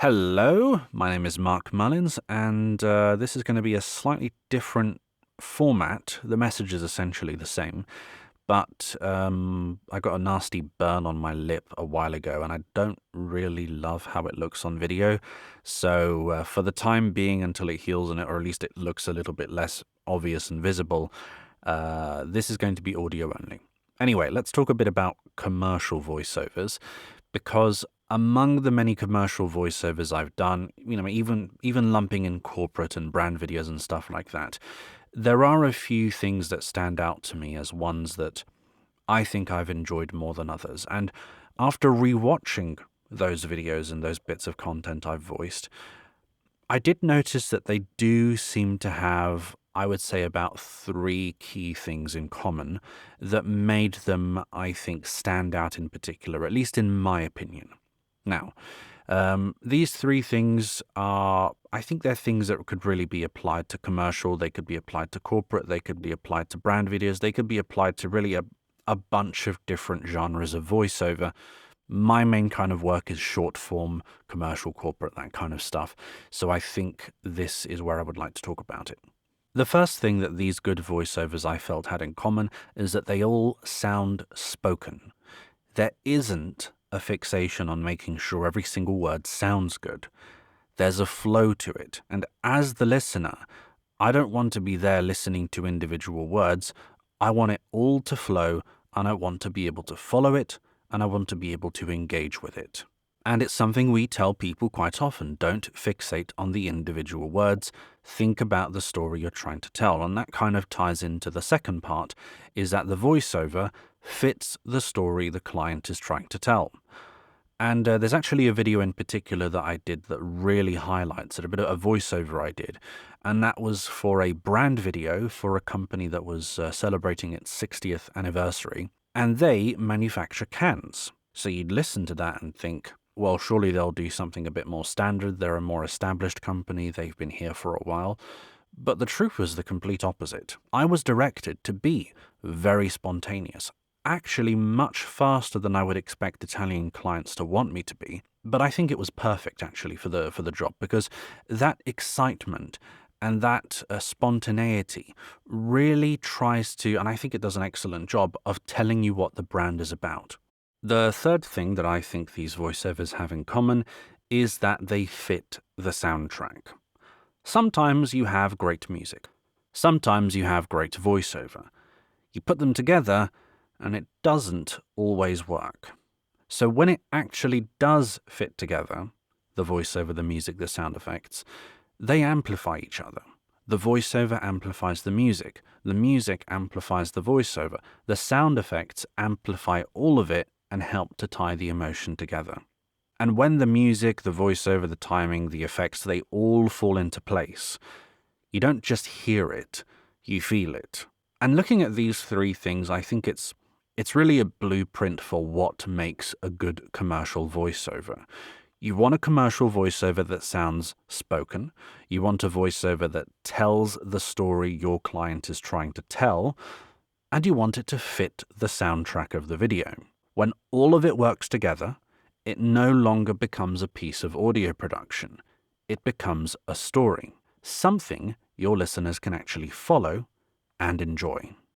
Hello, my name is Mark Mullins, and this is going to be a slightly different format. The message is essentially the same, but I got a nasty burn on my lip a while ago, and I don't really love how it looks on video. So for the time being, until it heals, or at least it looks a little bit less obvious and visible, this is going to be audio only. Anyway, let's talk a bit about commercial voiceovers, because among the many commercial voiceovers I've done, even lumping in corporate and brand videos and stuff like that, there are a few things that stand out to me as ones that I think I've enjoyed more than others. And after rewatching those videos and those bits of content I've voiced, I did notice that they do seem to have, I would say, about three key things in common that made them, I think, stand out in particular, at least in my opinion. Now, these three things are, I think they're things that could really be applied to commercial, they could be applied to corporate, they could be applied to brand videos, they could be applied to really a bunch of different genres of voiceover. My main kind of work is short form, commercial, corporate, that kind of stuff. So I think this is where I would like to talk about it. The first thing that these good voiceovers I felt had in common is that they all sound spoken. There isn't a fixation on making sure every single word sounds good. There's a flow to it, and as the listener, I don't want to be there listening to individual words. I want it all to flow, and I want to be able to follow it, and I want to be able to engage with it. And it's something we tell people quite often. Don't fixate on the individual words. Think about the story you're trying to tell. And that kind of ties into the second part, is that the voiceover fits the story the client is trying to tell. And there's actually a video in particular that I did that really highlights it, a bit of a voiceover I did. And that was for a brand video for a company that was celebrating its 60th anniversary. And they manufacture cans. So you'd listen to that and think, well, surely they'll do something a bit more standard. They're a more established company. They've been here for a while. But the truth was the complete opposite. I was directed to be very spontaneous, actually much faster than I would expect Italian clients to want me to be. But I think it was perfect actually for the job, because that excitement and that spontaneity really tries to, and I think it does an excellent job of telling you what the brand is about. The third thing that I think these voiceovers have in common is that they fit the soundtrack. Sometimes you have great music. Sometimes you have great voiceover. You put them together, and it doesn't always work. So when it actually does fit together, the voiceover, the music, the sound effects, they amplify each other. The voiceover amplifies the music amplifies the voiceover, the sound effects amplify all of it and help to tie the emotion together. And when the music, the voiceover, the timing, the effects, they all fall into place, you don't just hear it, you feel it. And looking at these three things, I think it's really a blueprint for what makes a good commercial voiceover. You want a commercial voiceover that sounds spoken. You want a voiceover that tells the story your client is trying to tell. And you want it to fit the soundtrack of the video. When all of it works together, it no longer becomes a piece of audio production. It becomes a story, something your listeners can actually follow and enjoy.